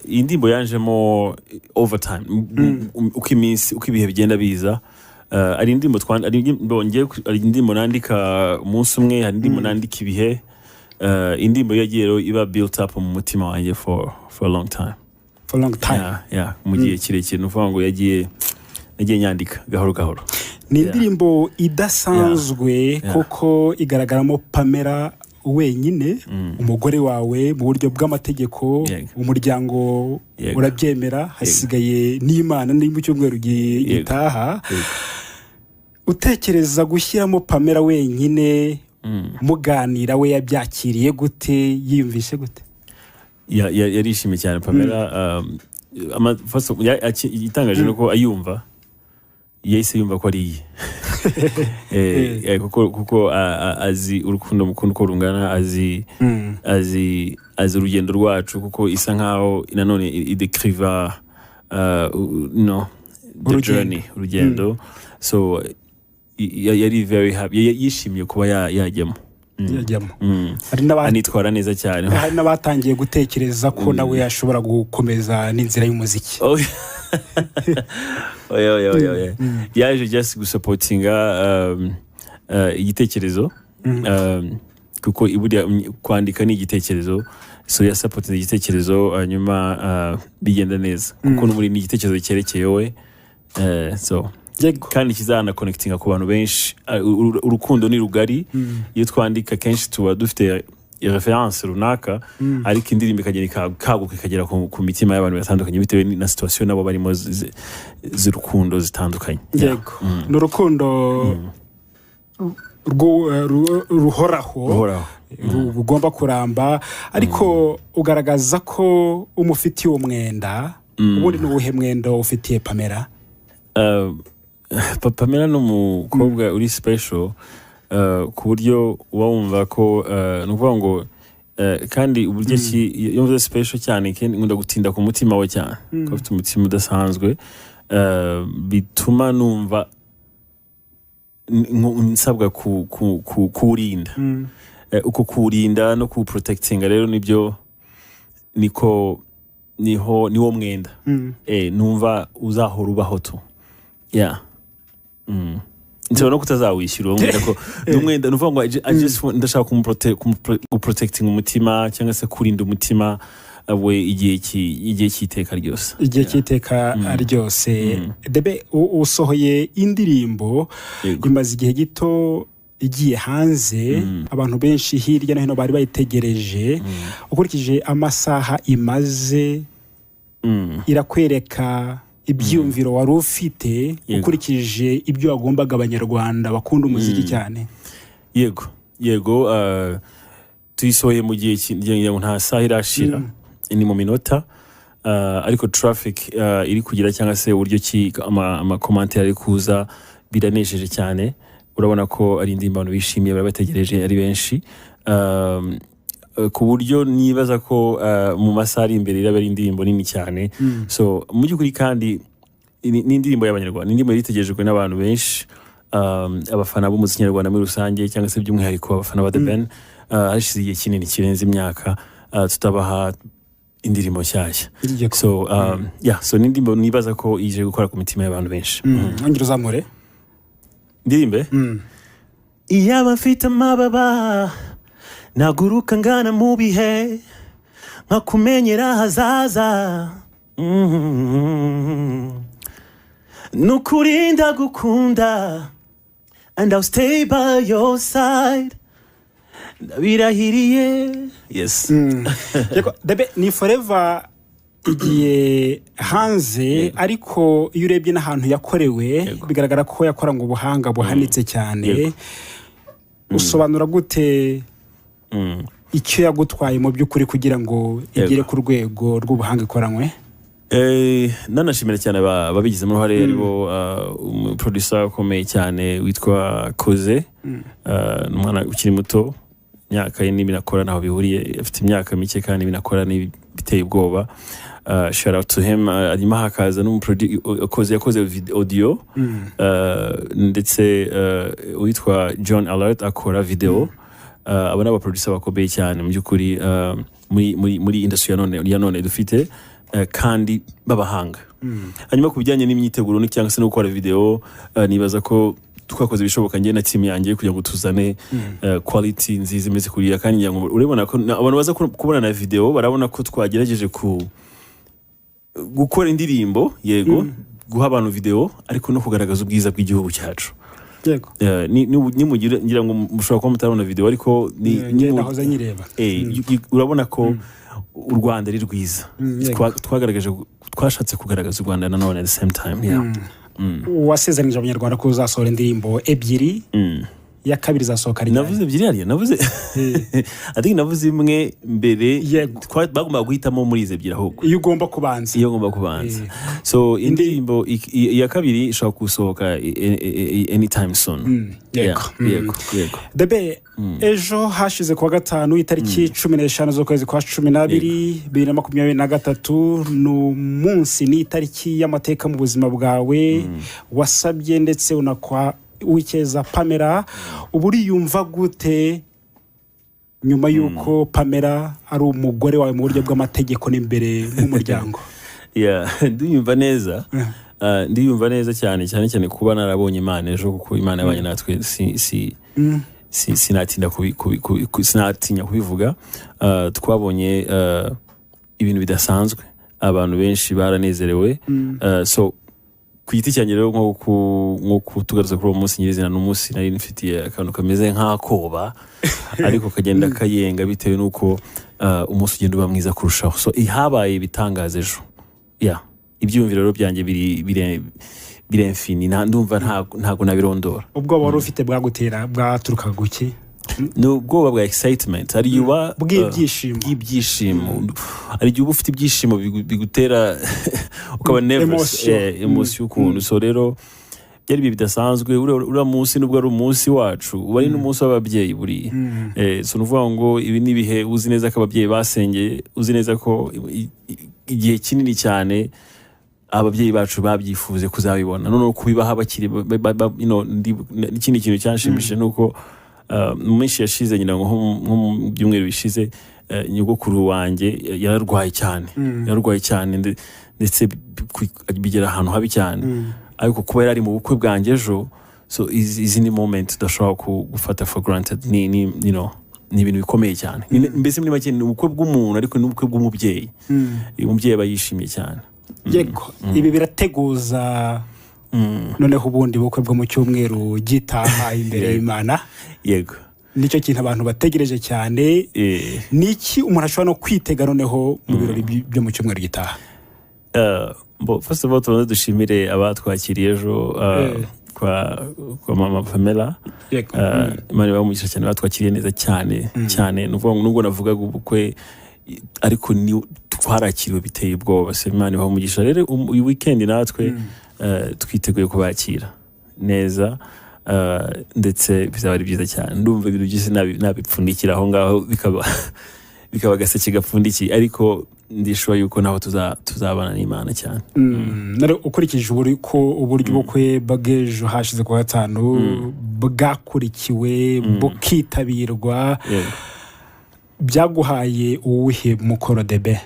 Indimbo yanjemo overtime uko iminsi uko ibihe bigenda biza. Ari indimbo nandika umunsi umwe, hari indimbo nandika ibihe. Indimbo yagiye iba built up mu mutima wanjye for a long time. Mu gihe kirekire nuvuga ngo nagiye nyandika gahoro. Ni indirimbo idasanzwe kuko igaragaramo Pamela wenyine, umugore wawe mu buryo bw'amategeko, umuryango urabyemera, hasigaye n'Imana ni mu cyumweru gitaha. Utekereza gushyiramo Pamela wenyine, muganira we yabyakiriye gute, yiyumvishe gute? Yarishimye cyane Pamela. Itangaje nuko ayumva yahise yumva ko ari kuko azi urukundo mukunda uko rungana, azi urugendo rwacu, kuko isa nkaho nanone idekriva the journey, urugendo. So yari very happy, yishimiye kuba yajyamo. Anitwara neza cyane. Hari n'abatangiye gutekereza ko nawe yashobora gukomeza n'inzira y'umuziki. Yaje just gusupportinga igitekerezo, kuko burya kwandika ni igitekerezo, so yasupportinga igitekerezo, hanyuma bigenda neza kuko n'umuri ni igitekerezo cyerekeye we. So kandi kizana connectinga ku bantu benshi. Urukundo ni rugari, iyo twandika kenshi tuba dufite reference runaka, ariko indirimbo ikagera kaguka ikagera ku mitima y'abantu batandukanye bitewe na situation nabo barimo z'urukundo zitandukanye. N'urukundo ruhoraho rugomba kuramba, ariko ugaragaza ko umufitiye umwenda. Ubundi n'ubuhe mwenda ufitiye Pamela? Pamela ni umukobwa uri special, ku buryo uba wumva ko nukuvuga ngo kandi uburyo yumva special cyane, kandi nkunda gutinda ku mutima we cyane, ko afite umutima udasanzwe, bituma numva nsabwa kurinda. Uko kurinda no kuprotectinga rero nibyo niwo mwenda numva uzahora ubaho tu. Nzaba no kutazawishyura umwenda, ko n'umwenda nuvuga ngo ndashaka kuprotecting umutima cyangwa se kurinda umutima we igihe cy'iteka ryose. Igihe cy'iteka ryose. Debe usohoye indirimbo imaze igihe gito igiye hanze, abantu benshi hirya no hino bari bayitegereje. Ukurikije amasaha imaze, irakwereka ibyumviro wari ufite, ukurikije ibyo wagombaga abanyarwanda bakunda umuziki cyane? Yego. Tuyisohoye mu gihe nta saha irashira, ni mu minota, ariko traffic iri kugira cyangwa se uburyo ki amakomantere ari kuza biranejeje cyane. Urabona ko ari indirimbo abantu bishimiye, bari bategereje ari benshi, ku buryo nibaza ko mu masaha ari imbere iraba ari indirimbo nini cyane. So mu by'ukuri kandi ni indirimbo y'abanyarwanda, indirimbo yitegerejwe n'abantu benshi, abafana b'umuziki nyarwanda muri rusange, cyangwa se by'umwihariko abafana ba The Ben. Hashize igihe kinini kirenze imyaka tutabaha indirimbo nshyashya. So ni indirimbo nibaza ko ije gukora ku mitima y'abantu benshi. Ongera uzamure ndirimbe. Iyaba mfite amababa naguruka ngana mu bihe, nkakumenyera hazaza, nukurinda gukunda, and I'll stay by your side, ndabirahiriye. Yes. Debe ni forever igiye hanze, ariko iyo urebye n'ahantu yakorewe bigaragara ko yakoranye ubuhanga buhanitse cyane. Usobanura gute icyo yagutwaye mu by'ukuri kugira ngo igere ku rwego rw'ubuhanga ikoranywe? Nanashimira cyane babigizemo uruhare, aribo umuproducer ukomeye cyane witwa Koze, umwana ukiri muto, imyaka ye n'ibinakora naho bihuriye, afite imyaka mike kandi binakora biteye ubwoba. Shout out to him. Arimo hakaza n'umuproducer yakoze audio, ndetse witwa John Alert akora video. Aba n'abaproducer bakomeye cyane mu by'ukuri. muri industry ya none dufite kandi babahanga. Hanyuma ku bijyanye n'imyiteguro cyangwa se no gukora video, nibaza ko twakoze ibishoboka njye na team yanjye kugira ngo tuzane quality nziza imeze kuriya, kandi ngo urabona ko abantu baza kubona na video barabona ko twagerageje gukora indirimbo, yego guha abantu video ariko no kugaragaza ubwiza bw'igihugu cyacu. Yego. Ngira ngo mushobora kuba mutarabona video ariko nahoze nyireba. Urabona ko u Rwanda ari rwiza. Twashatse kugaragaza u Rwanda nanone at the same time. Wasezeranyije abanyarwanda ko uzasohora indirimbo ebyiri, ya kabiri zasohoka ari navuze ebyiri hariya, navuze ati navuze imwe mbere, bagomba guhitamo muri izo ebyiri ahubwo iyo ugomba kubanza. So indirimbo ya kabiri ishobora gusohoka anytime soon. Yego. Debe ejo hashize kuwa gatanu itariki 15 z'ukwezi kwa 12 2023 n'umunsi ni itariki y'amateka mu buzima bwawe wasabye ndetse unakwa wikeza Pamela. Uburi yumva gute nyuma yuko Pamela ari umugore wawe mu buryo bw'amategeko n'imbere mu muryango? Ndiyumva neza cyane kuba narabonye Imana ejo, kuko Imana yabanye natwe sinatinya kubivuga. Twabonye ibintu bidasanzwe, abantu benshi baranezerewe. So ku giti cyanjye rero nko kutugaruza kuri uwo munsi nyirizina, n'umunsi nari nifitiye akantu kameze nk'akoba ariko kagenda kayenga bitewe n'uko umunsi ugenda uba mwiza kurushaho. So habaye ibitangaza ejo. Ibyiyumviro rero byanjye biri infini, ndumva ntago nabirondora. Ubwo wari ufite bwagutera bwaturuka guki? N'ubwoba bwa excitement, ari yuba bw'ibyishimo, ari yuba ufite ibyishimo bigutera ukaba nervous, emotion ukuntu. So rero byari bidasanzwe. Uriya munsi nubwo ari umunsi wacu, uba ari n'umunsi w'ababyeyi buriya. So nuvuga ngo ibi nibihe uzi neza ko ababyeyi basengeye, uzi neza ko igihe kinini cyane ababyeyi bacu babyifuze kuzabibona, none kubibaha bakiri ikindi kintu cyanshimishije nuko mu minsi yashize nyina nko mu byumweru bishize, nyogokuru wanjye yararwaye cyane ndetse bigera ahantu habi cyane, ariko kuba yari mu bukwe bwanjye ejo. So izi ni moment udashobora gufata for granted. Ni ibintu bikomeye cyane. Mbese muri make ni ubukwe bw'umuntu ariko ni ubukwe bw'umubyeyi. Umubyeyi aba yishimiye cyane. Yego. Ibi birateguza noneho ubundi bukwe bwo mu cyumweru gitaha imbere y'Imana. Yego. Nicyo kintu abantu bategereje cyane. Niki umuntu ashobora no kwitega noneho mu birori byo mu cyumweru gitaha? First of all, tubanze dushimire abatwakiriye ejo kwa mama Pamela. Imana bamugisha cyane, batwakiriye neza cyane. Nubwo navugaga ubukwe ariko ni twarakiriwe biteye ubwoba. Imana bamugisha. Rero uyu weekend natwe twiteguye kubakira neza, ndetse bizaba ari byiza cyane. Ndumva ibintu byose nabipfundikira aho ngaho bikaba gaseke gapfundikiye, ariko ndishobora yuko naho tuzabana n'Imana cyane. Nare ukurikije uburyo bukwe bw'ejo hashize kuwa gatanu bwakurikiwe bukitabirwa, byaguhaye uwuhe mukoro Debe?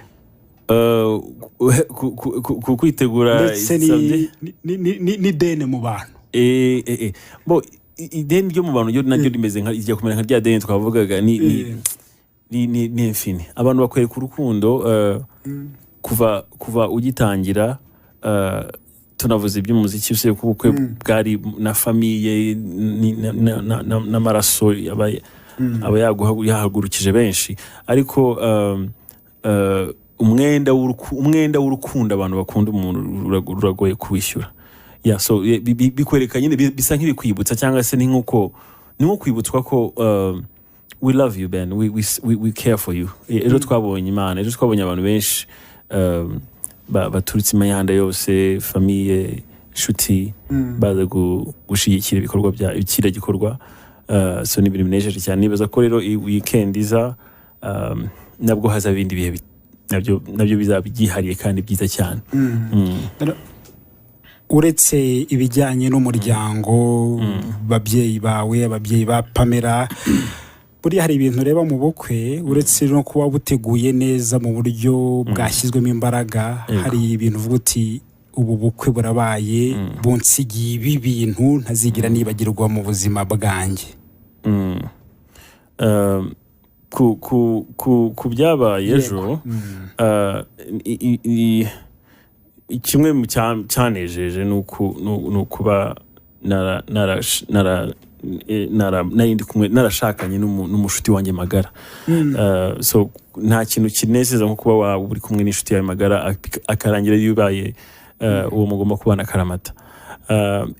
Kwitegura ni deni mu bantu. Ideni ryo mu bantu naryo rimeze nka kumera nka rya deni twavugaga. Ni infini. Abantu bakwereka urukundo kuva ugitangira. Tunavuze iby'umuziki, usibye ko ubukwe bwari na famiye n'amaraso aba yahagurukije benshi, ariko umwenda w'urukundo abantu bakunda umuntu ruragoye kuwishyura. So bikwereka nyine, bisa nk'ibikwibutsa cyangwa se ni nko kwibutswa ko we love you, Ben, we care for you. Ejo twabonye Imana, ejo twabonye abantu benshi baturutse imihanda yose, famiye, inshuti, baza gushyigikira ibikorwa kiriya gikorwa. So ni ibintu binejeje cyane. Nibaza ko rero weekend iza nabwo haza ibindi bihe nabyo bizaba byihariye kandi byiza cyane. Uretse ibijyanye n'umuryango, babyeyi bawe, ababyeyi ba Pamela, buriya hari ibintu reba mu bukwe uretse no kuba buteguye neza mu buryo bwashyizwemo imbaraga hari ibintu uvuga uti ubu bukwe burabaye bunsigiye ibi bintu ntazigira nibagirwa mu buzima bwanjye. Ku byabaye ejo kimwe mu cyanejeje ni ukuba narashakanye n'umushuti wanjye magara. So nta kintu kinezeza nko kuba waba uri kumwe n'inshuti yawe magara akarangira yubaye uwo mugomba kubana akaramata.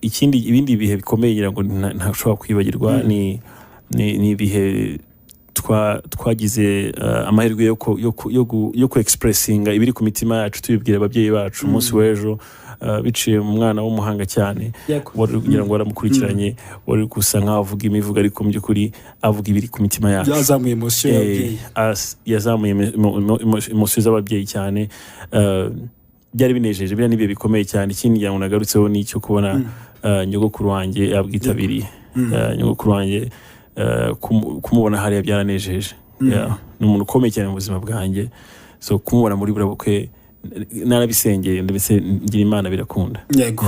Ibindi bihe bikomeye ngira ngo ntashobora kwibagirwa ni ibihe twagize amahirwe yo ku expressinga ibiri ku mitima yacu tubibwira ababyeyi bacu umunsi w'ejo biciye mu mwana w'umuhanga cyane kugira ngo waramukurikiranye wari gusa nkaho avuga imivugo ariko mu by'ukuri avuga ibiri ku mitima yacu. Yazamuye emotion y'ababyeyi. Yazamuye emotion z'ababyeyi cyane. Byari binejeje biriya n'ibihe bikomeye cyane. Ikindi ngira ngo nagarutseho ni icyo kubona nyogokuru wanjye yabwitabiriye. Nyogokuru wanjye kumubona hariya byaranejeje. Ni umuntu ukomeye cyane mu buzima bwanjye. So kumubona muri buriya bukwe narabisengeye ndetse ngira Imana birakunda. Yego.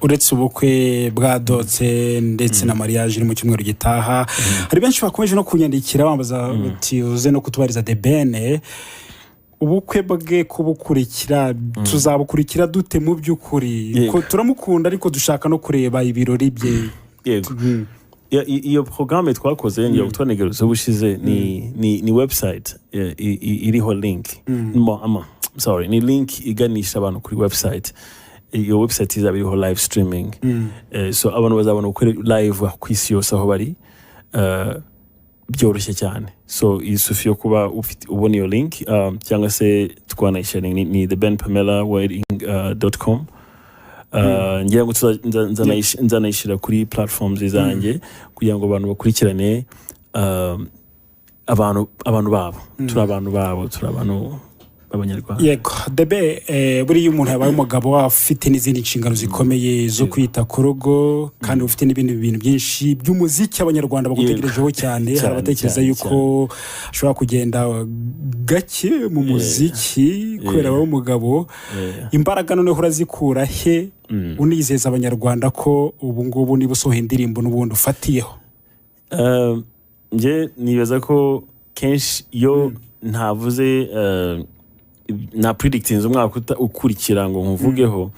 Uretse ubukwe bwadotse ndetse na mariage iri mu cyumweru gitaha hari benshi bakomeje no kunyandikira bambaza bati uze no kutubariza The Ben ubukwe bwe kubukurikira tuzabukurikira dute mu by'ukuri ko turamukunda ariko dushaka no kureba ibirori bye. Yego. Iyo programme twakoze ngiye gutwanegeruza ubushize ni website iriho link. Ni link iganisha abantu kuri website. Iyo website izaba iriho live streaming. So abantu bazabona uko live ku isi yose aho bari byoroshye cyane. So isufiye kuba ubona iyo link cyangwa se twanayisharing ni thebenpamela.com. Ngira ngo nzanayishira kuri platforms zanjye kugira ngo abantu bakurikirane abantu babo turi abantu b'abanyarwanda. Yego. Debe buriya umuntu yabaye umugabo afite n'izindi nshingano zikomeye zo kwita ku rugo kandi ufite n'ibindi bintu byinshi by'umuziki abanyarwanda bagutegerejeho cyane. Hari abatekereza yuko ashobora kugenda gake mu muziki kubera abaye umugabo. Imbaraga noneho urazikura he unizeza abanyarwanda ko ubu ngubu niba usohoye indirimbo n'ubundi ufatiyeho? Nje nibaza ko kenshi iyo ntavuze na predicting umwaka ukurikira ngo nkuvugeho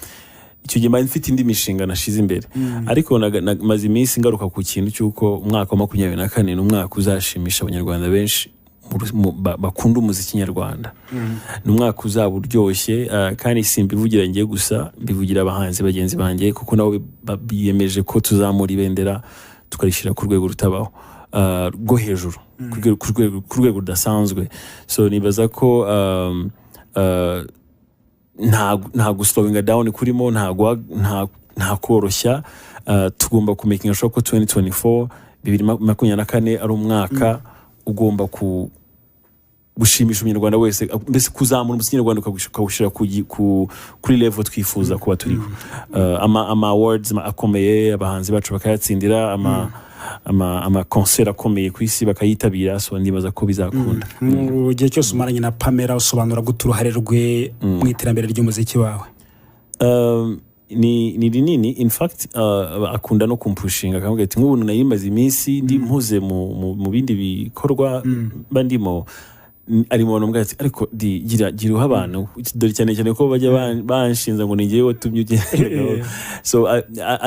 icyo gihe mfite indi mishinga nashize imbere. Ariko maze iminsi ngaruka ku kintu cy'uko umwaka wa 2024 ni umwaka uzashimisha abanyarwanda benshi bakunda umuziki nyarwanda. Ni umwaka uzaba uryoshye kandi simbivugira ngiye gusa mbivugira abahanzi bagenzi banjye kuko nabo biyemeje ko tuzamura ibendera tukarishira ku rwego rutabaho rwo hejuru ku rwego rudasanzwe. So nibaza ko nta guslowinga down kurimo nta koroshya. Tugomba kumakinga sure ko 2024 ari umwaka ugomba gushimisha umunyarwanda wese mbese kuzamura umuziki nyarwanda ukawushyira kuri level twifuza kuba turiho. Ama awards akomeye abahanzi bacu bakayatsindira ama concert akomeye ku isi bakayitabira. So ndibaza ko bizakunda. Mu gihe cyose umaranye na Pamela usobanura gute uruhare rwe mu iterambere ry'umuziki wawe? Ni rinini. In fact akunda no kumpushinga akamubwira ati nk'ubu nayimaze iminsi ndi mpuze mu bindi bikorwa bandimo arimo no ati ariko gira abantu dore cyane ko bajya banshinza ngo ningiye watumye ugenda. So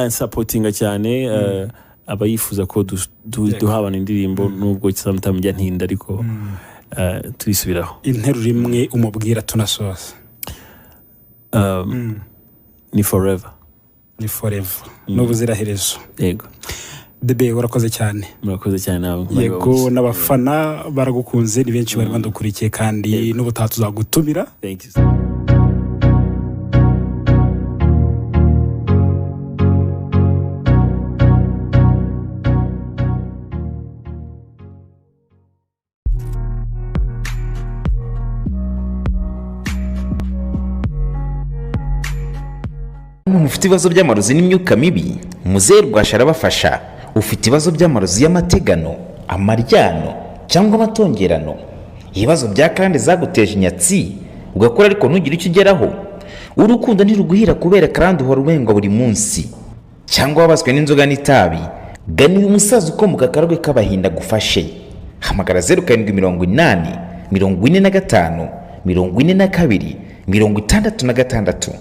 supportinga cyane abayifuza ko duhabana indirimbo nubwo sometimes ntinda ariko turisubiraho. Interuro imwe umubwira tunasoza? Ni forever. N'ubuziraherezo. Yego. Debe warakoze cyane. Murakoze cyane nawe. Yego n'abafana baragukunze ni benshi bari bandukurikiye kandi n'ubutaha tuzagutumira. Thank you. Ufite ibibazo by'amarozi n'imyuka mibi muzehe Rwasha arabafasha. Ufite ibibazo by'amarozi y'amategano amaryano cyangwa amatongerano, ibibazo bya karande zaguteje inyatsi ugakora ariko ntugire icyo ugeraho, urukundo ntiruguhira kubera karande uhora urengwa buri munsi, cyangwa wabaswe n'inzoga n'itabi, gana uyu musaza ukomoka akarwe k'abahinda gufashe. Hamagara 0780 45 42 66,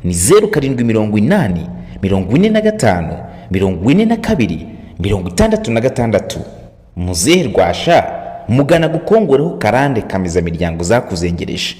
ni 0780 45 42 66. Muzehe Rwasha, mugana gukongoreho karande kamiza miryango zakuzengereje.